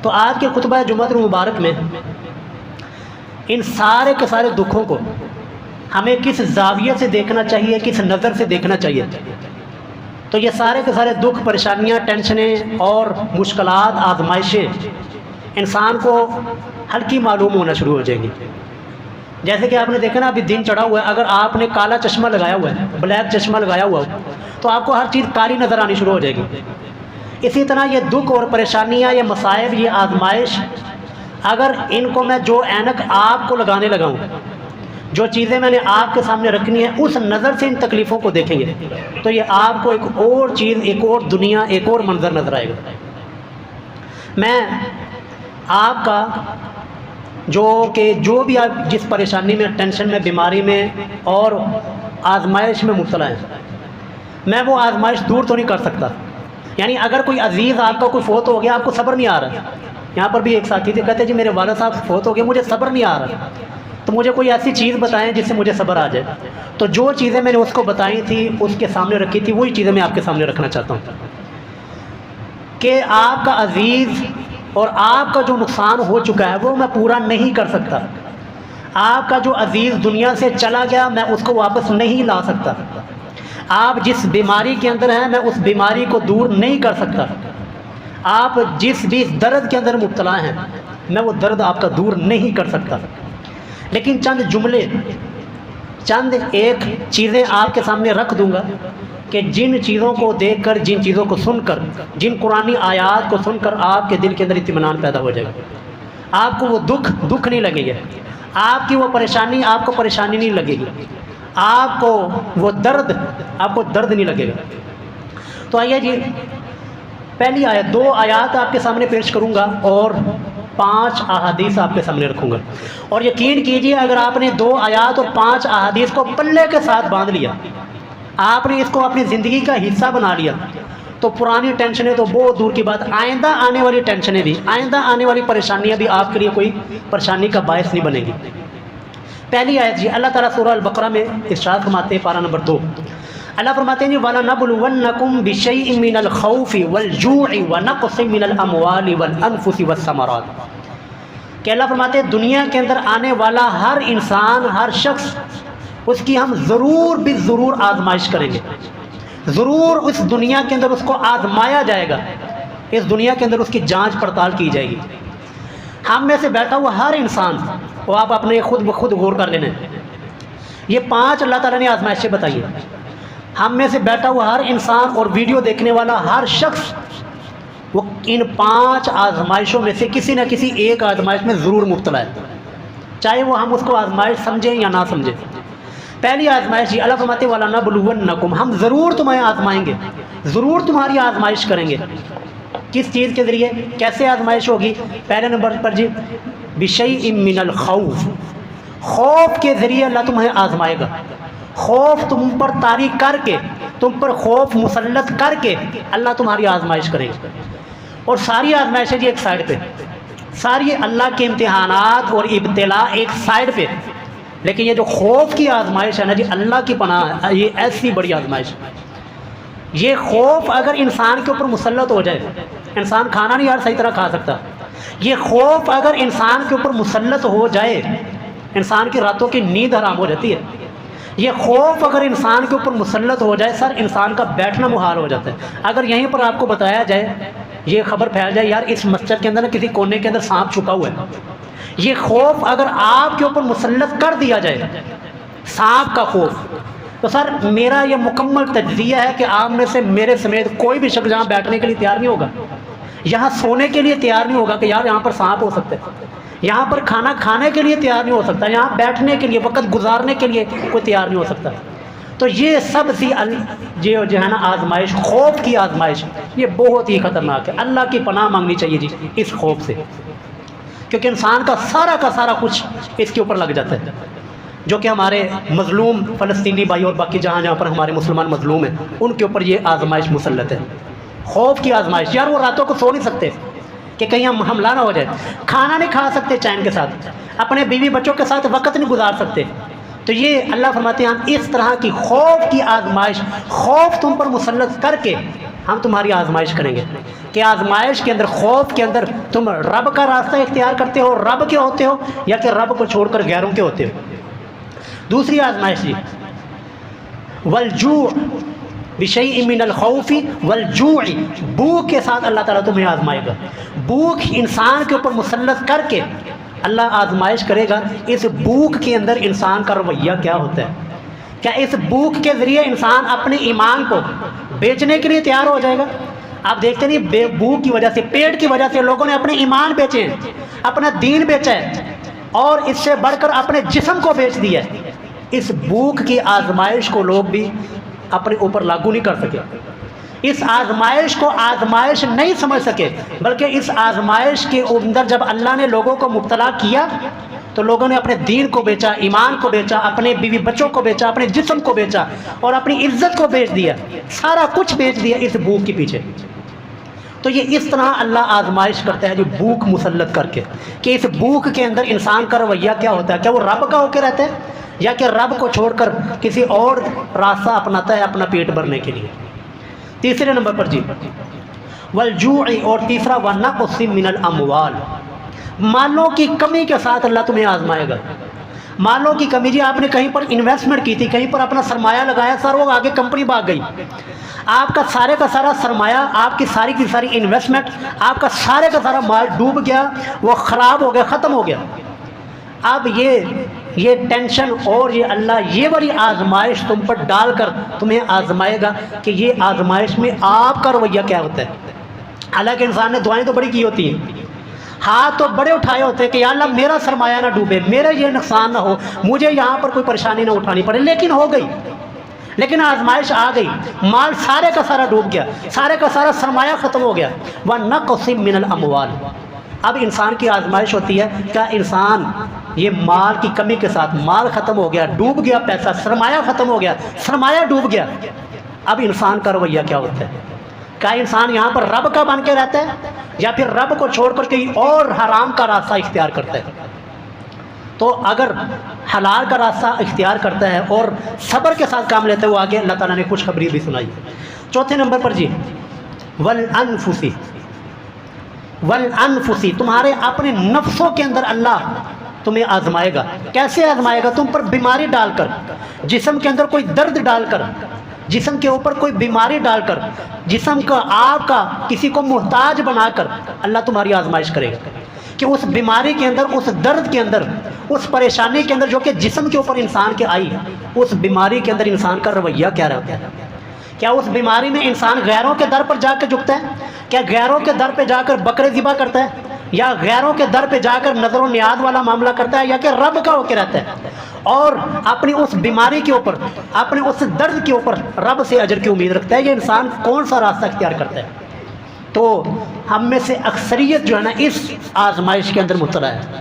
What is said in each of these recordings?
تو آج کے خطبہ جمعۃ المبارک میں ان سارے کے سارے دکھوں کو ہمیں کس زاویے سے دیکھنا چاہیے، کس نظر سے دیکھنا چاہیے؟ تو یہ سارے کے سارے دکھ، پریشانیاں، ٹینشنیں اور مشکلات، آزمائشیں انسان کو ہلکی معلوم ہونا شروع ہو جائیں گی۔ جیسے کہ آپ نے دیکھا نا، ابھی دن چڑھا ہوا ہے، اگر آپ نے کالا چشمہ لگایا ہوا ہے، بلیک چشمہ لگایا ہوا ہو، تو آپ کو ہر چیز کالی نظر آنی شروع ہو جائے گی۔ اسی طرح یہ دکھ اور پریشانیاں، یہ مصائب، یہ آزمائش، اگر ان کو میں جو اینک آپ کو لگانے لگا ہوں، جو چیزیں میں نے آپ کے سامنے رکھنی ہے، اس نظر سے ان تکلیفوں کو دیکھیں گے تو یہ آپ کو ایک اور چیز، ایک اور دنیا، ایک اور منظر نظر آئے گا۔ میں آپ کا جو بھی آپ جس پریشانی میں، ٹینشن میں، بیماری میں اور آزمائش میں مبتلا ہیں، میں وہ آزمائش دور تو نہیں کر سکتا۔ یعنی اگر کوئی عزیز آپ کا کوئی فوت ہو گیا، آپ کو صبر نہیں آ رہا، یہاں پر بھی ایک ساتھی تھے، کہتے جی میرے والد صاحب فوت ہو گئے، مجھے صبر نہیں آ رہا، تو مجھے کوئی ایسی چیز بتائیں جس سے مجھے صبر آ جائے۔ تو جو چیزیں میں نے اس کو بتائی تھی، اس کے سامنے رکھی تھی، وہی چیزیں میں آپ کے سامنے رکھنا چاہتا ہوں کہ آپ کا عزیز اور آپ کا جو نقصان ہو چکا ہے وہ میں پورا نہیں کر سکتا۔ آپ کا جو عزیز دنیا سے چلا گیا، میں اس کو واپس نہیں لا سکتا۔ آپ جس بیماری کے اندر ہیں، میں اس بیماری کو دور نہیں کر سکتا۔ آپ جس بھی درد کے اندر مبتلا ہیں، میں وہ درد آپ کا دور نہیں کر سکتا۔ لیکن چند جملے، چند ایک چیزیں آپ کے سامنے رکھ دوں گا کہ جن چیزوں کو دیکھ کر، جن چیزوں کو سن کر، جن قرآنی آیات کو سن کر آپ کے دل کے اندر اطمینان پیدا ہو جائے گا۔ آپ کو وہ دکھ نہیں لگے گا، آپ کی وہ پریشانی آپ کو پریشانی نہیں لگے گی، آپ کو وہ درد آپ کو درد نہیں لگے گا۔ تو آئیے جی، پہلی آیت، 2 آیات آپ کے سامنے پیش کروں گا اور 5 احادیث آپ کے سامنے رکھوں گا، اور یقین کیجئے اگر آپ نے 2 آیات اور 5 احادیث کو پلے کے ساتھ باندھ لیا، آپ نے اس کو اپنی زندگی کا حصہ بنا لیا، تو پرانی ٹینشنیں تو بہت دور کی بات، آئندہ آنے والی ٹینشنیں بھی، آئندہ آنے والی پریشانیاں بھی آپ کے لیے کوئی پریشانی کا باعث نہیں بنے گی۔ پہلی آیت جی، اللہ تعالیٰ سورہ البقرہ میں ارشاد فرماتے ہیں، پارہ نمبر 2، اللہ فرماتے ہیں جی وَلَنَبْلُوَنَّكُمْ بِشَيْءٍ مِّنَ الْخَوْفِ وَالْجُوعِ وَنَقْصٍ مِّنَ الْأَمْوَالِ وَالْأَنفُسِ وَالثَّمَرَاتِ، کہ اللہ فرماتے ہیں دنیا کے اندر آنے والا ہر انسان، ہر شخص، اس کی ہم ضرور بھی ضرور آزمائش کریں گے، ضرور اس دنیا کے اندر اس کو آزمایا جائے گا، اس دنیا کے اندر اس کی جانچ پڑتال کی جائے گی۔ ہم میں سے بیٹھا ہوا ہر انسان، وہ آپ اپنے خود غور کر لینا، یہ 5 اللہ تعالیٰ نے آزمائشیں بتائی ہیں۔ ہم میں سے بیٹھا ہوا ہر انسان اور ویڈیو دیکھنے والا ہر شخص، وہ ان 5 آزمائشوں میں سے کسی نہ کسی ایک آزمائش میں ضرور مبتلا ہے، چاہے وہ ہم اس کو آزمائش سمجھیں یا نہ سمجھیں۔ پہلی آزمائش جی، اللہ فرماتے ہیں وَلَنَبْلُوَنَّكُمْ، ہم ضرور تمہیں آزمائیں گے، ضرور تمہاری آزمائش کریں گے۔ کس چیز کے ذریعے، کیسے آزمائش ہوگی؟ پہلے نمبر پر جی، بِشَيْءٍ مِّنَ الْخَوْفِ، خوف کے ذریعے اللہ تمہیں آزمائے گا۔ خوف تم پر طاری کر کے، تم پر خوف مسلط کر کے اللہ تمہاری آزمائش کرے گا۔ اور ساری آزمائشیں جی ایک سائڈ پہ، ساری اللہ کے امتحانات اور ابتلاء ایک سائڈ پہ، لیکن یہ جو خوف کی آزمائش ہے نا جی، اللہ کی پناہ ہے، یہ ایسی بڑی آزمائش ہے۔ یہ خوف اگر انسان کے اوپر مسلط ہو جائے، انسان کھانا نہیں یار صحیح طرح کھا سکتا، یہ خوف اگر انسان کے اوپر مسلط ہو جائے، انسان کی راتوں کی نیند حرام ہو جاتی ہے۔ یہ خوف اگر انسان کے اوپر مسلط ہو جائے، سر انسان کا بیٹھنا محال ہو جاتا ہے۔ اگر یہیں پر آپ کو بتایا جائے، یہ خبر پھیل جائے یار اس مسجد کے اندر نا کسی کونے کے اندر سانپ چھپا ہوا ہے، یہ خوف اگر آپ کے اوپر مسلط کر دیا جائے، سانپ کا خوف، تو سر میرا یہ مکمل تجزیہ ہے کہ آپ میں سے میرے سمیت کوئی بھی شخص یہاں بیٹھنے کے لیے تیار نہیں ہوگا، یہاں سونے کے لیے تیار نہیں ہوگا کہ یار یہاں پر سانپ ہو سکتے، یہاں پر کھانا کھانے کے لیے تیار نہیں ہو سکتا، یہاں بیٹھنے کے لیے، وقت گزارنے کے لیے کوئی تیار نہیں ہو سکتا۔ تو یہ سب سی جو ہے نا آزمائش، خوف کی آزمائش، یہ بہت ہی خطرناک ہے۔ اللہ کی پناہ مانگنی چاہیے جی اس خوف سے، کیونکہ انسان کا سارا کچھ اس کے اوپر لگ جاتا ہے۔ جو کہ ہمارے مظلوم فلسطینی بھائی اور باقی جہاں پر ہمارے مسلمان مظلوم ہیں، ان کے اوپر یہ آزمائش مسلط ہے، خوف کی آزمائش۔ یار وہ راتوں کو سو نہیں سکتے کہ کہیں ہم حملہ نہ ہو جائے، کھانا نہیں کھا سکتے چین کے ساتھ، اپنے بیوی بچوں کے ساتھ وقت نہیں گزار سکتے۔ تو یہ اللہ فرماتے ہیں ہم اس طرح کی خوف کی آزمائش، خوف تم پر مسلط کر کے ہم تمہاری آزمائش کریں گے۔ کہ آزمائش کے اندر، خوف کے اندر تم رب کا راستہ اختیار کرتے ہو، رب کے ہوتے ہو، یا کہ رب کو چھوڑ کر غیروں کے ہوتے ہو۔ دوسری آزمائش جی، والجوع بشیء من الخوف والجوع، بھوک کے ساتھ اللہ تعالیٰ تمہیں آزمائے گا۔ بھوک انسان کے اوپر مسلط کر کے اللہ آزمائش کرے گا، اس بھوک کے اندر انسان کا رویہ کیا ہوتا ہے۔ کیا اس بھوک کے ذریعے انسان اپنے ایمان کو بیچنے کے لیے تیار ہو جائے گا؟ آپ دیکھتے نہیں، بھوک کی وجہ سے، پیٹ کی وجہ سے لوگوں نے اپنے ایمان بیچے ہیں، اپنا دین بیچا ہے، اور اس سے بڑھ کر اپنے جسم کو بیچ دیا ہے۔ اس بھوک کی آزمائش کو لوگ بھی اپنے اوپر لاگو نہیں کر سکے، اس آزمائش کو آزمائش نہیں سمجھ سکے، بلکہ اس آزمائش کے اندر جب اللہ نے لوگوں کو مبتلا کیا تو لوگوں نے اپنے دین کو بیچا، ایمان کو بیچا، اپنے بیوی بچوں کو بیچا، اپنے جسم کو بیچا، اور اپنی عزت کو بیچ دیا، سارا کچھ بیچ دیا اس بھوک کے پیچھے۔ تو یہ اس طرح اللہ آزمائش کرتا ہے جو بھوک مسلط کر کے، کہ اس بھوک کے اندر انسان کا رویہ کیا ہوتا ہے، کیا وہ رب کا ہو کے رہتا ہے، یا کہ رب کو چھوڑ کر کسی اور راستہ اپناتا ہے اپنا پیٹ بھرنے کے لیے۔ تیسرے نمبر پر جی، والجوع، اور تیسرا ونقص من الاموال، مالوں کی کمی کے ساتھ اللہ تمہیں آزمائے گا۔ مالوں کی کمی جی، آپ نے کہیں پر انویسٹمنٹ کی تھی، کہیں پر اپنا سرمایہ لگایا، سر وہ آگے کمپنی بھاگ گئی، آپ کا سارے کا سارا سرمایہ، آپ کی ساری کی ساری انویسٹمنٹ، آپ کا سارے کا سارا مال ڈوب گیا، وہ خراب ہو گیا، ختم ہو گیا۔ اب یہ ٹینشن اور یہ اللہ یہ والی آزمائش تم پر ڈال کر تمہیں آزمائے گا کہ یہ آزمائش میں آپ کا رویہ کیا ہوتا ہے۔ حالانکہ انسان نے دعائیں تو بڑی کی ہوتی ہیں، ہاتھ تو بڑے اٹھائے ہوتے ہیں کہ یا اللہ میرا سرمایہ نہ ڈوبے، میرا یہ نقصان نہ ہو، مجھے یہاں پر کوئی پریشانی نہ اٹھانی پڑے، لیکن ہو گئی، لیکن آزمائش آ گئی، مال سارے کا سارا ڈوب گیا، سارے کا سارا سرمایہ ختم ہو گیا۔ وَنَقْصٍ مِّنَ الْأَمْوَالِ، اب انسان کی آزمائش ہوتی ہے، کیا انسان یہ مال کی کمی کے ساتھ، مال ختم ہو گیا، ڈوب گیا پیسہ، سرمایہ ختم ہو گیا، سرمایہ ڈوب گیا، اب انسان کا رویہ کیا ہوتا ہے؟ کیا انسان یہاں پر رب کا بن کے رہتا ہے، یا پھر رب کو چھوڑ کر کہیں اور حرام کا راستہ اختیار کرتا ہے؟ تو اگر حلال کا راستہ اختیار کرتا ہے اور صبر کے ساتھ کام لیتا ہے، وہ آگے اللہ تعالیٰ نے خوشخبری بھی سنائی۔ چوتھے نمبر پر جی، والانفس، والانفس، تمہارے اپنے نفسوں کے اندر اللہ تمہیں آزمائے گا۔ کیسے آزمائے گا؟ تم پر بیماری ڈال کر، جسم کے اندر کوئی درد ڈال کر، جسم کے اوپر کوئی بیماری ڈال کر، جسم کا آپ کا کسی کو محتاج بنا کر اللہ تمہاری آزمائش کرے گا کہ اس بیماری کے اندر، اس درد کے اندر، اس پریشانی کے اندر جو کہ جسم کے اوپر انسان کے آئی، اس بیماری کے اندر انسان کا رویہ کیا رہتا ہے۔ کیا اس بیماری میں انسان غیروں کے در پر جا کے جھکتا ہے؟ کیا غیروں کے در پہ جا کر بکرے ذبح کرتا ہے، یا غیروں کے در پہ جا کر نظر و نیاز والا معاملہ کرتا ہے، یا کہ رب کا ہو کے رہتا ہے اور اپنی اس بیماری کے اوپر، اپنے اس درد کے اوپر رب سے اجر کی امید رکھتا ہے؟ یہ انسان کون سا راستہ اختیار کرتا ہے؟ تو ہم میں سے اکثریت جو ہے نا اس آزمائش کے اندر مبتلا ہے۔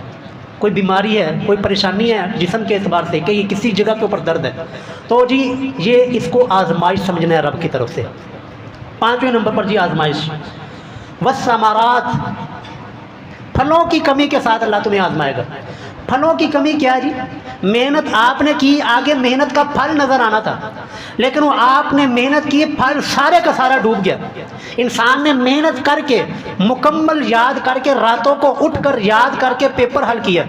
کوئی بیماری ہے، کوئی پریشانی ہے جسم کے اعتبار سے، کہ یہ کسی جگہ کے اوپر درد ہے، تو جی یہ اس کو آزمائش سمجھنا ہے رب کی طرف سے۔ پانچویں نمبر پر جی آزمائش، والثمرات، پھلوں کی کمی کے ساتھ اللہ تمہیں آزمائے گا۔ پھلوں کی کمی کیا ہے جی؟ محنت آپ نے کی، آگے محنت کا پھل نظر آنا تھا، لیکن وہ آپ نے محنت کی، پھل سارے کا سارا ڈوب گیا۔ انسان نے محنت کر کے، مکمل یاد کر کے، راتوں کو اٹھ کر یاد کر کے پیپر حل کیا،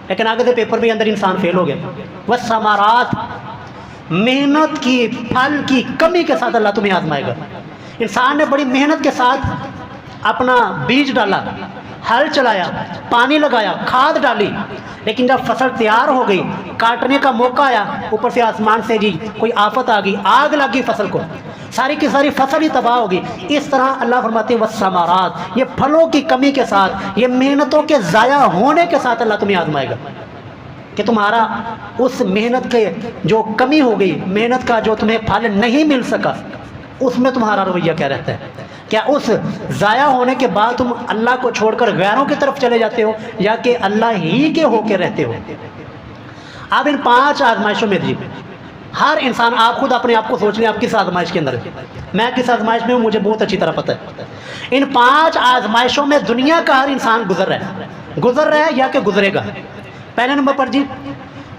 لیکن آگے سے پیپر بھی اندر انسان فیل ہو گیا۔ والثمرات، محنت کی، پھل کی کمی کے ساتھ اللہ تمہیں آزمائے گا۔ انسان نے بڑی محنت کے ساتھ اپنا بیج ڈالا، ہل چلایا، پانی لگایا، کھاد ڈالی، لیکن جب فصل تیار ہو گئی، کاٹنے کا موقع آیا، اوپر سے آسمان سے جی کوئی آفت آ گئی، آگ لگ گئی فصل کو، ساری کی ساری فصل ہی تباہ ہوگی۔ اس طرح اللہ فرماتے ہیں والثمرات، یہ پھلوں کی کمی کے ساتھ، یہ محنتوں کے ضائع ہونے کے ساتھ اللہ تمہیں آزمائے گا کہ تمہارا اس محنت کے جو کمی ہو گئی، محنت کا جو تمہیں پھل نہیں مل سکا، اس میں تمہارا رویہ کیا رہتا ہے؟ کیا اس ضائع ہونے کے بعد تم اللہ کو چھوڑ کر غیروں کی طرف چلے جاتے ہو، یا کہ اللہ ہی کے ہو کے رہتے ہو؟ آپ ان 5 آزمائشوں میں جی ہر انسان، آپ خود اپنے آپ کو سوچ لیں آپ کس آزمائش کے اندر ہے۔ میں کس آزمائش میں ہوں مجھے بہت اچھی طرح پتہ ہے۔ ان 5 آزمائشوں میں دنیا کا ہر انسان گزر رہا ہے یا کہ گزرے گا۔ پہلے نمبر پر جی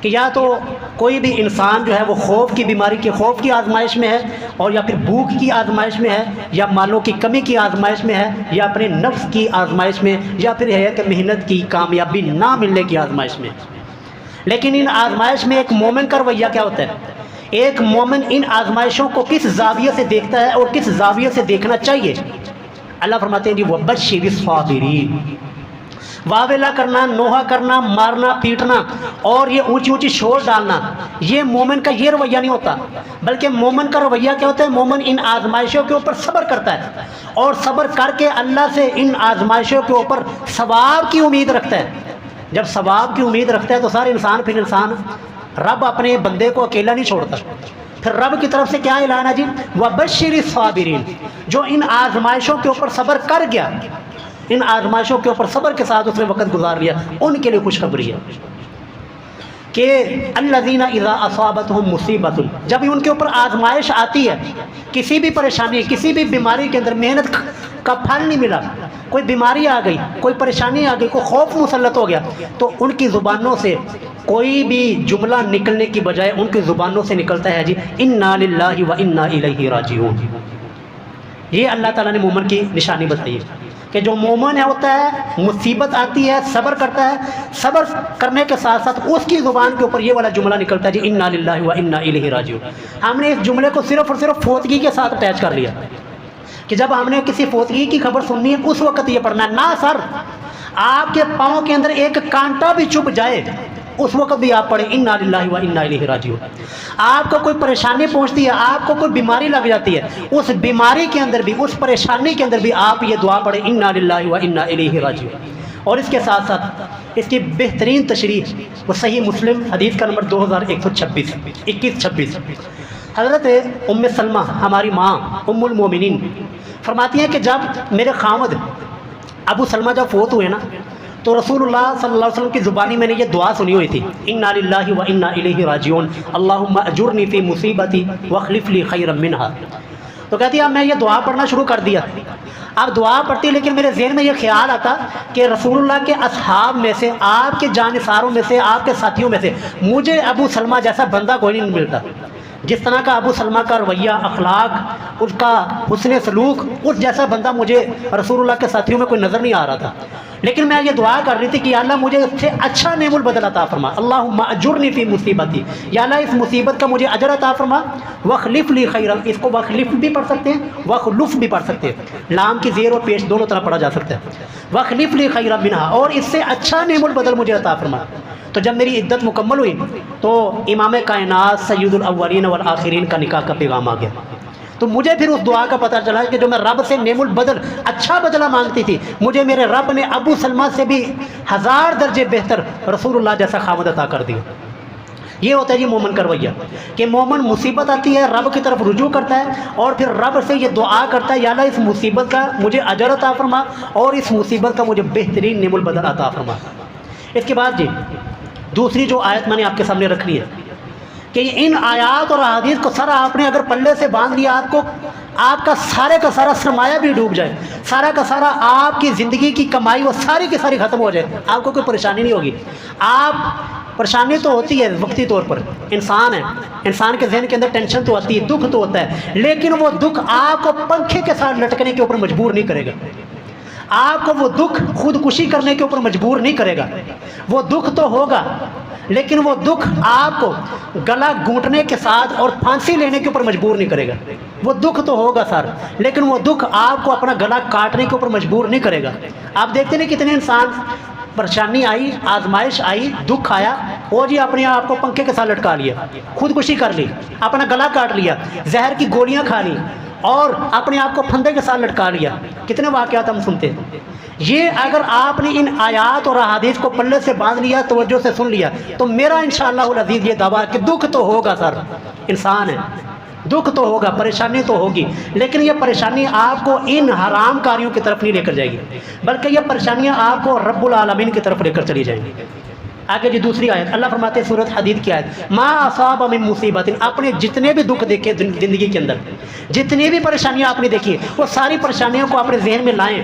کہ یا تو کوئی بھی انسان جو ہے وہ خوف کی بیماری کے خوف کی آزمائش میں ہے، اور یا پھر بھوک کی آزمائش میں ہے، یا مالوں کی کمی کی آزمائش میں ہے، یا اپنے نفس کی آزمائش میں، یا پھر ہے کہ محنت کی کامیابی نہ ملنے کی آزمائش میں۔ لیکن ان آزمائش میں ایک مومن کا رویہ کیا ہوتا ہے؟ ایک مومن ان آزمائشوں کو کس زاویے سے دیکھتا ہے اور کس زاویے سے دیکھنا چاہیے؟ اللہ فرماتے ہیں جی وَبَشِّرِ الصَّابِرِينَ، واویلا کرنا، نوحہ کرنا، مارنا پیٹنا اور یہ اونچی اونچی شور ڈالنا، یہ مومن کا یہ رویہ نہیں ہوتا، بلکہ مومن کا رویہ کیا ہوتا ہے؟ مومن ان آزمائشوں کے اوپر صبر کرتا ہے، اور صبر کر کے اللہ سے ان آزمائشوں کے اوپر ثواب کی امید رکھتا ہے۔ جب ثواب کی امید رکھتا ہے تو سارے پھر انسان رب اپنے بندے کو اکیلا نہیں چھوڑتا، پھر رب کی طرف سے کیا اعلان ہے جی وَبَشِّرِ الصَّابِرِينَ، جو ان آزمائشوں کے اوپر صبر کر گیا، ان آزمائشوں کے اوپر صبر کے ساتھ اس نے وقت گزار لیا، ان کے لیے خوشخبری ہے کہ الذین اذا اصابتہم مصیبۃ، جب ان کے اوپر آزمائش آتی ہے، کسی بھی پریشانی، کسی بھی بیماری کے اندر محنت کا پھل نہیں ملا، کوئی بیماری آ گئی، کوئی پریشانی آ گئی، کوئی خوف مسلط ہو گیا، تو ان کی زبانوں سے کوئی بھی جملہ نکلنے کی بجائے ان کی زبانوں سے نکلتا ہے جی انا للہ و انا الیہ راجعون۔ یہ اللہ تعالیٰ نے مومن کی نشانی بتائی ہے کہ جو مومن ہے ہوتا ہے، مصیبت آتی ہے صبر کرتا ہے، صبر کرنے کے ساتھ ساتھ اس کی زبان کے اوپر یہ والا جملہ نکلتا ہے جی انا للہ و انا الیہ راجعون۔ ہم نے اس جملے کو صرف اور صرف فوتگی کے ساتھ اٹیچ کر لیا کہ جب ہم نے کسی فوتگی کی خبر سننی ہے اس وقت یہ پڑھنا ہے، نہ سر، آپ کے پاؤں کے اندر ایک کانٹا بھی چبھ جائے اس وقت بھی آپ پڑھیں انا للہ و انا الیہ راجعون۔ آپ کو کوئی پریشانی پہنچتی ہے، آپ کو کوئی بیماری لگ جاتی ہے، اس بیماری کے اندر بھی، اس پریشانی کے اندر بھی آپ یہ دعا پڑھیں انا للہ و انا الیہ راجعون۔ اور اس کے ساتھ ساتھ اس کی بہترین تشریح وہ صحیح مسلم حدیث کا نمبر 2126 حضرت ام سلمہ ہماری ماں ام المومنین فرماتی ہیں کہ جب میرے خامد ابو سلمہ جب فوت ہوئے نا، تو رسول اللہ صلی اللہ علیہ وسلم کی زبانی میں نے یہ دعا سنی ہوئی تھی انا للہ و انا الیہ راجعون اللہم اجرنی فی مصیبتی واخلف لی خیرا منہا۔ تو کہتی ہے اب میں یہ دعا پڑھنا شروع کر دیا، اب دعا پڑھتی لیکن میرے ذہن میں یہ خیال آتا کہ رسول اللہ کے اصحاب میں سے، آپ کے جانثاروں میں سے، آپ کے ساتھیوں میں سے مجھے ابو سلمہ جیسا بندہ کوئی نہیں ملتا، جس طرح کا ابو سلمہ کا رویہ، اخلاق، اس کا حسن سلوک، اس جیسا بندہ مجھے رسول اللہ کے ساتھیوں میں کوئی نظر نہیں آ رہا تھا۔ لیکن میں یہ دعا کر رہی تھی کہ یا اللہ مجھے اس سے اچھا نعم البدل عطا فرما، اللہم اجرنی فی مصیبتی، یا اللہ اس مصیبت کا مجھے اجر عطا فرما، واخلف لی خیرا، اس کو واخلف بھی پڑھ سکتے ہیں، واخلف بھی پڑھ سکتے ہیں، لام کی زیر اور پیش دونوں طرح پڑھا جا سکتا ہے، واخلف لی خیرا منہا، اور اس سے اچھا نعم البدل مجھے عطا فرما۔ تو جب میری عدت مکمل ہوئی تو امام کائنات سید الاولین والآخرین کا نکاح کا پیغام آ گیا، تو مجھے پھر اس دعا کا پتہ چلا کہ جو میں رب سے نعم البدل، اچھا بدلہ مانگتی تھی، مجھے میرے رب نے ابو سلمہ سے بھی 1000 درجے بہتر رسول اللہ جیسا خاوند عطا کر دیا۔ یہ ہوتا ہے جی مومن کا رویہ کہ مومن مصیبت آتی ہے رب کی طرف رجوع کرتا ہے اور پھر رب سے یہ دعا کرتا ہے یا اللہ اس مصیبت کا مجھے اجر عطا فرما اور اس مصیبت کا مجھے بہترین نعم البدل عطا فرما۔ اس کے بعد جی دوسری جو آیت میں نے آپ کے سامنے رکھنی ہے کہ ان آیات اور احادیث کو سارا آپ نے اگر پلے سے باندھ لیا، آپ کا سارا سرمایہ بھی ڈوب جائے، سارا کا سارا آپ کی زندگی کی کمائی وہ ساری کی ساری ختم ہو جائے، آپ کو کوئی پریشانی نہیں ہوگی۔ آپ پریشانی تو ہوتی ہے وقتی طور پر، انسان ہے، انسان کے ذہن کے اندر ٹینشن تو آتی ہے، دکھ تو ہوتا ہے، لیکن وہ دکھ آپ کو پنکھے کے ساتھ لٹکنے کے اوپر مجبور نہیں کرے گا، آپ کو وہ دکھ خودکشی کرنے کے اوپر مجبور نہیں کرے گا۔ وہ دکھ تو ہوگا لیکن وہ دکھ آپ کو گلا گھونٹنے کے ساتھ اور پھانسی لینے کے اوپر مجبور نہیں کرے گا۔ وہ دکھ تو ہوگا سر، لیکن وہ دکھ آپ کو اپنا گلا کاٹنے کے اوپر مجبور نہیں کرے گا۔ آپ دیکھتے ہیں کتنے انسان پریشانی آئی، آزمائش آئی، دکھ آیا، وہ جی اپنے آپ کو پنکھے کے ساتھ لٹکا لیا، خودکشی کر لی، اپنا گلا کاٹ لیا، زہر کی گولیاں کھا لی اور اپنے آپ کو پھندے کے ساتھ لٹکا لیا۔ کتنے واقعات ہم سنتے ہیں۔ یہ اگر آپ نے ان آیات اور احادیث کو پلے سے باندھ لیا، توجہ سے سن لیا، تو میرا انشاءاللہ العزیز یہ دعویٰ کہ دکھ تو ہوگا سر، انسان ہے، دکھ تو ہوگا، پریشانی تو ہوگی، لیکن یہ پریشانی آپ کو ان حرام کاریوں کی طرف نہیں لے کر جائے گی، بلکہ یہ پریشانیاں آپ کو رب العالمین کی طرف لے کر چلی جائیں گی۔ آگے جی دوسری آیت اللہ فرماتے ہیں سورۃ حدید کی آیت ما اصاب من مصیبت، اپنے جتنے بھی دکھ دیکھے زندگی کے اندر، جتنی بھی پریشانیاں آپ نے دیکھی وہ ساری پریشانیوں کو اپنے ذہن میں لائیں،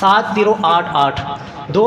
7088। 2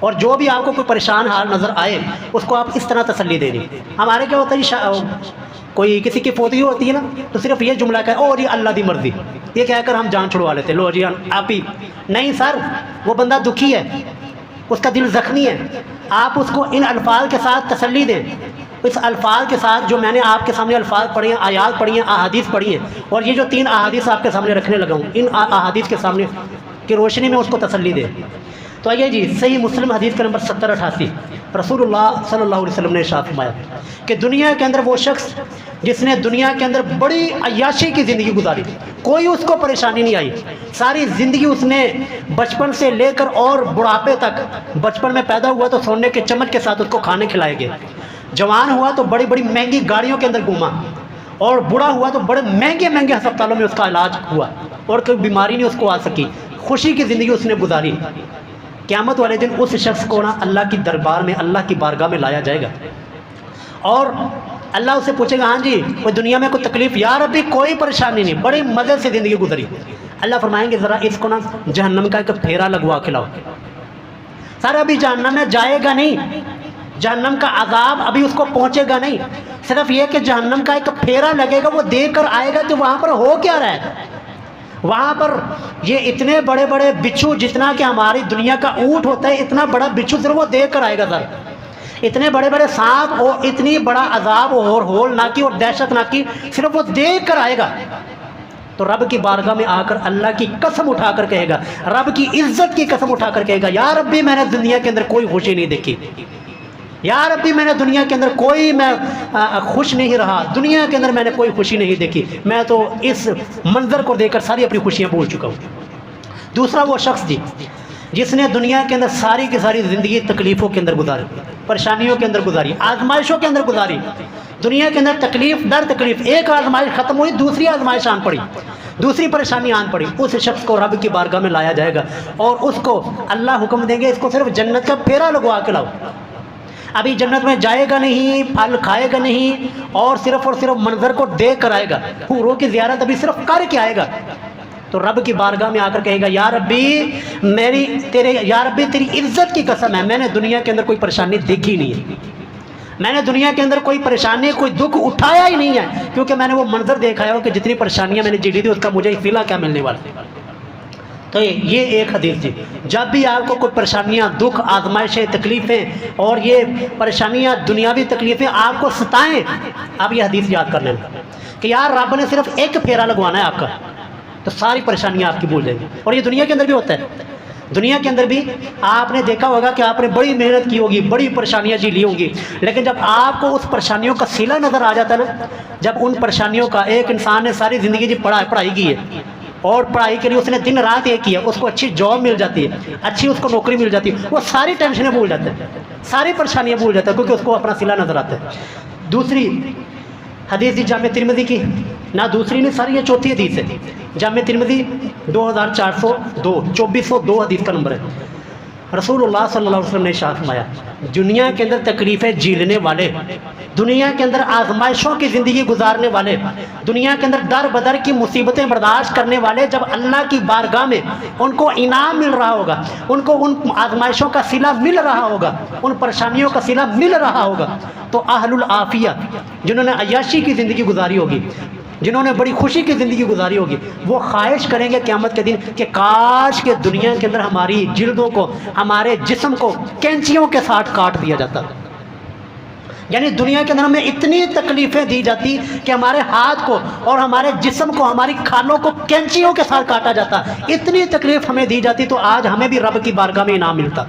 اور جو بھی آپ کو کوئی پریشان حال نظر آئے اس کو آپ اس طرح تسلی دے دیں۔ ہمارے کیا ہوتا ہے کوئی کسی کی فوتگی ہوتی ہے نا تو صرف یہ جملہ کہ او جی اللہ دی مرضی، یہ کہہ کر ہم جان چھڑوا لیتے، لو جی آپ ہی نہیں سر، وہ بندہ دکھی ہے، اس کا دل زخمی ہے، آپ اس کو ان الفاظ کے ساتھ تسلی دیں، اس الفاظ کے ساتھ جو میں نے آپ کے سامنے الفاظ پڑھی ہیں، آیات پڑھی ہیں، احادیث پڑھی ہیں، اور یہ جو 3 احادیث آپ کے سامنے رکھنے لگا ہوں، ان احادیث کے سامنے کی روشنی میں اس کو تسلی دیں۔ تو آئیے جی، صحیح مسلم حدیث کا نمبر 7088، رسول اللہ صلی اللہ علیہ وسلم نے ارشاد فرمایا کہ دنیا کے اندر وہ شخص جس نے دنیا کے اندر بڑی عیاشی کی زندگی گزاری، کوئی اس کو پریشانی نہیں آئی، ساری زندگی اس نے بچپن سے لے کر اور بڑھاپے تک، بچپن میں پیدا ہوا تو سونے کے چمچ کے ساتھ اس کو کھانے کھلائے گئے، جوان ہوا تو بڑی بڑی مہنگی گاڑیوں کے اندر گھوما، اور بوڑھا ہوا تو بڑے مہنگے مہنگے ہسپتالوں میں اس کا علاج ہوا، اور کوئی بیماری نہیں اس کو آ سکی، خوشی کی زندگی اس نے گزاری۔ قیامت والے دن اس شخص کو نا اللہ کی دربار میں، اللہ کی بارگاہ میں لایا جائے گا، اور اللہ اسے پوچھے گا ہاں جی کوئی دنیا میں کوئی تکلیف؟ یا ربی کوئی پریشانی نہیں، بڑی مزے سے زندگی گزری۔ اللہ فرمائیں گے ذرا اس کو نا جہنم کا ایک پھیرا لگوا کے لاؤ۔ سر ابھی جہنم میں جائے گا نہیں، جہنم کا عذاب ابھی اس کو پہنچے گا نہیں، صرف یہ کہ جہنم کا ایک پھیرا لگے گا، وہ دیکھ کر آئے گا کہ وہاں پر ہو کیا رہا ہے۔ وہاں پر یہ اتنے بڑے بڑے بچھو، جتنا کہ ہماری دنیا کا اونٹ ہوتا ہے اتنا بڑا بچھو صرف وہ دیکھ کر آئے گا سر، اتنے بڑے بڑے سانپ اور اتنی بڑا عذاب اور ہولناکی اور دہشت ناکی صرف وہ دیکھ کر آئے گا۔ تو رب کی بارگاہ میں آ کر اللہ کی قسم اٹھا کر کہے گا، رب کی عزت کی قسم اٹھا کر کہے گا یا ربی میں نے دنیا کے اندر کوئی خوشی نہیں دیکھی، یا ربی میں نے دنیا کے اندر کوئی میں خوش نہیں رہا، دنیا کے اندر میں نے کوئی خوشی نہیں دیکھی، میں تو اس منظر کو دیکھ کر ساری اپنی خوشیاں بھول چکا ہوں۔ دوسرا وہ شخص جی جس نے دنیا کے اندر ساری کی ساری زندگی تکلیفوں کے اندر گزاری، پریشانیوں کے اندر گزاری، آزمائشوں کے اندر گزاری، دنیا کے اندر تکلیف در تکلیف، ایک آزمائش ختم ہوئی دوسری آزمائش آن پڑی، دوسری پریشانی آن پڑی، اس شخص کو رب کی بارگاہ میں لایا جائے گا اور اس کو اللہ حکم دیں گے اس کو صرف جنت کا پھیرا لگوا کے لاؤ۔ ابھی جنت میں جائے گا نہیں، پھل کھائے گا نہیں، اور صرف منظر کو دیکھ کر آئے گا، حوروں کی زیارت ابھی صرف کر کے آئے گا۔ تو رب کی بارگاہ میں آ کر کہے گا یا ربی یا ربی تیری عزت کی قسم ہے، میں نے دنیا کے اندر کوئی پریشانی دیکھی نہیں ہے، میں نے دنیا کے اندر کوئی پریشانی کوئی دکھ اٹھایا ہی نہیں ہے، کیونکہ میں نے وہ منظر دیکھا ہے کہ جتنی پریشانیاں میں نے جھیلی تھی اس کا مجھے صلہ کیا ملنے والا۔ تو یہ ایک حدیث تھی، جب بھی آپ کو کوئی پریشانیاں، دکھ، آزمائشیں، تکلیفیں اور یہ پریشانیاں، دنیاوی تکلیفیں آپ کو ستائیں، آپ یہ حدیث یاد کر لینا کہ یار رب نے صرف ایک پھیرا لگوانا ہے آپ کا، تو ساری پریشانیاں آپ کی بھول جائیں گی۔ اور یہ دنیا کے اندر بھی ہوتا ہے، دنیا کے اندر بھی آپ نے دیکھا ہوگا کہ آپ نے بڑی محنت کی ہوگی، بڑی پریشانیاں جھیلی ہوں گی، لیکن جب آپ کو اس پریشانیوں کا صلہ نظر آ جاتا ہے نا، جب ان پریشانیوں کا، ایک انسان نے ساری زندگی جی پڑھائی کی ہے اور پڑھائی کے لیے اس نے دن رات ایک کیا، اس کو اچھی جاب مل جاتی ہے، اچھی اس کو نوکری مل جاتی ہے، وہ ساری ٹینشنیں بھول جاتے ہیں، ساری پریشانیاں بھول جاتا ہے، کیونکہ اس کو اپنا صلہ نظر آتا ہے۔ دوسری حدیث دی جامع ترمذی کی، نہ دوسری نہیں ساری، یہ چوتھی حدیث ہے، جامع ترمذی 2402 2402 حدیث کا نمبر ہے۔ رسول اللہ صلی اللہ علیہ وسلم نے ارشاد فرمایا دنیا کے اندر تکلیفیں جھیلنے والے، دنیا کے اندر آزمائشوں کی زندگی گزارنے والے، دنیا کے اندر در بدر کی مصیبتیں برداشت کرنے والے، جب اللہ کی بارگاہ میں ان کو انعام مل رہا ہوگا، ان کو ان آزمائشوں کا صلہ مل رہا ہوگا، ان پریشانیوں کا صلہ مل رہا ہوگا، تو اہل العافیہ، جنہوں نے عیاشی کی زندگی گزاری ہوگی، جنہوں نے بڑی خوشی کی زندگی گزاری ہوگی، وہ خواہش کریں گے قیامت کے دن کہ کاش کہ دنیا کے اندر ہماری جلدوں کو، ہمارے جسم کو کینچیوں کے ساتھ کاٹ دیا جاتا۔ یعنی دنیا کے اندر ہمیں اتنی تکلیفیں دی جاتی کہ ہمارے ہاتھ کو اور ہمارے جسم کو، ہماری کھالوں کو کینچیوں کے ساتھ کاٹا جاتا، اتنی تکلیف ہمیں دی جاتی تو آج ہمیں بھی رب کی بارگاہ میں انعام ملتا۔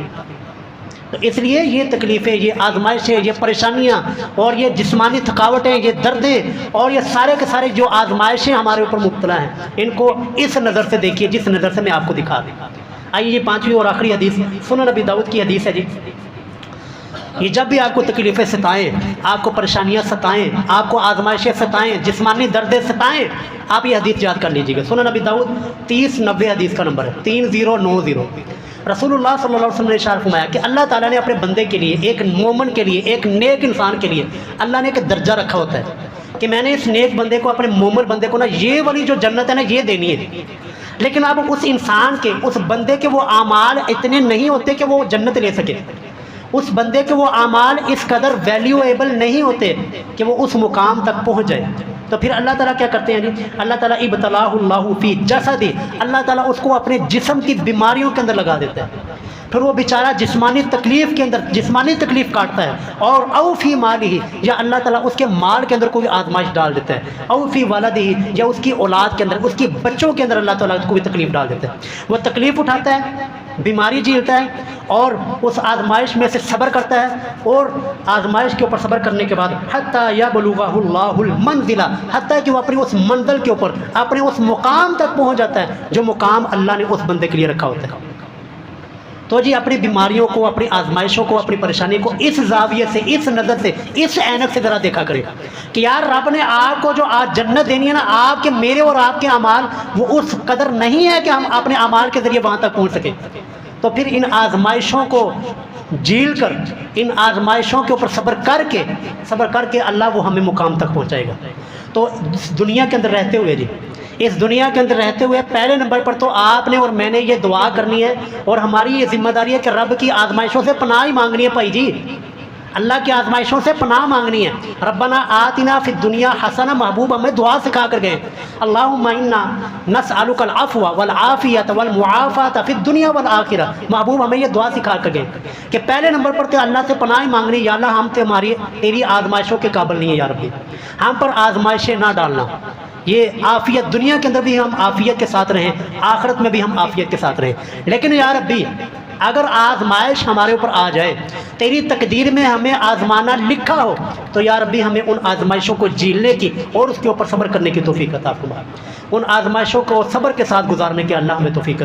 تو اس لیے یہ تکلیفیں، یہ آزمائشیں، یہ پریشانیاں اور یہ جسمانی تھکاوٹیں، یہ دردیں اور یہ سارے کے سارے جو آزمائشیں ہمارے اوپر مبتلا ہیں، ان کو اس نظر سے دیکھیے جس نظر سے میں آپ کو دکھا دوں۔ آئیے یہ پانچویں اور آخری حدیث سنن نبی داؤد کی حدیث ہے جی۔ یہ جب بھی آپ کو تکلیفیں ستائیں، آپ کو پریشانیاں ستائیں، آپ کو آزمائشیں ستائیں، جسمانی دردیں ستائیں، آپ یہ حدیث یاد کر لیجیے گا۔ سنن نبی داؤد 3090 حدیث کا نمبر ہے، 3090۔ رسول اللہ صلی اللہ علیہ وسلم نے ارشاد فرمایا کہ اللہ تعالیٰ نے اپنے بندے کے لیے، ایک مومن کے لیے، ایک نیک انسان کے لیے اللہ نے ایک درجہ رکھا ہوتا ہے کہ میں نے اس نیک بندے کو، اپنے مومن بندے کو نا یہ والی جو جنت ہے نا یہ دینی ہے، لیکن اب اس انسان کے، اس بندے کے وہ اعمال اتنے نہیں ہوتے کہ وہ جنت لے سکے، اس بندے کے وہ اعمال اس قدر ویلیویبل نہیں ہوتے کہ وہ اس مقام تک پہنچ جائے. تو پھر اللہ تعالیٰ کیا کرتے ہیں جی؟ اللہ تعالیٰ ابتلاہ اللہ فی جسدی، اللہ تعالیٰ اس کو اپنے جسم کی بیماریوں کے اندر لگا دیتا ہے. پھر وہ بیچارہ جسمانی تکلیف کے اندر جسمانی تکلیف کاٹتا ہے. اور او فی مالہ، یا اللہ تعالیٰ اس کے مال کے اندر کوئی آزمائش ڈال دیتا ہے. او فی ولدہ، یا اس کی اولاد کے اندر، اس کی بچوں کے اندر اللہ تعالیٰ اس کو بھی تکلیف ڈال دیتا ہے. وہ تکلیف اٹھاتا ہے، بیماری جھیلتا ہے، اور اس آزمائش میں سے صبر کرتا ہے، اور آزمائش کے اوپر صبر کرنے کے بعد حتیٰ یبلغہ اللہ المنزلہ، حتیٰ کہ وہ اپنی اس منزل کے اوپر، اپنے اس مقام تک پہنچ جاتا ہے جو مقام اللہ نے اس بندے کے لیے رکھا ہوتا ہے. تو جی اپنی بیماریوں کو، اپنی آزمائشوں کو، اپنی پریشانی کو اس زاویے سے، اس نظر سے، اس عینک سے ذرا دیکھا کرے کہ یار رب نے آپ کو جو آج جنت دینی ہے نا، آپ کے، میرے اور آپ کے اعمال وہ اس قدر نہیں ہے کہ ہم اپنے اعمال کے ذریعے وہاں تک پہنچ سکیں. تو پھر ان آزمائشوں کو جھیل کر، ان آزمائشوں کے اوپر صبر کر کے اللہ وہ ہمیں مقام تک پہنچائے گا. تو اس دنیا کے اندر رہتے ہوئے جی، اس دنیا کے اندر رہتے ہوئے پہلے نمبر پر تو آپ نے اور میں نے یہ دعا کرنی ہے، اور ہماری یہ ذمہ داری ہے کہ رب کی آزمائشوں سے پناہ ہی مانگنی ہے بھائی جی، اللہ کی آزمائشوں سے پناہ مانگنی ہے. ربنا آتنا فی الدنیا حسنہ، محبوب ہمیں دعا سکھا کر گئے، اللہم انا نسألک العفو والعافیۃ والمعافاۃ فی الدنیا والآخرہ. محبوب ہمیں یہ دعا سکھا کر گئے کہ پہلے نمبر پر تو اللہ سے پناہ مانگنی، یا اللہ ہم تیری آزمائشوں کے قابل نہیں ہیں یا ربی، ہم پر آزمائشیں نہ ڈالنا. یہ عافیت، دنیا کے اندر بھی ہم عافیت کے ساتھ رہیں، آخرت میں بھی ہم عافیت کے ساتھ رہیں. لیکن یا ربی اگر آزمائش ہمارے اوپر آ جائے، تیری تقدیر میں ہمیں آزمانا لکھا ہو، تو یا ربی ہمیں ان آزمائشوں کو جھیلنے کی اور اس کے اوپر صبر کرنے کی توفیق عطا فرما. ان آزمائشوں کو صبر کے ساتھ گزارنے کی اللہ ہمیں توفیق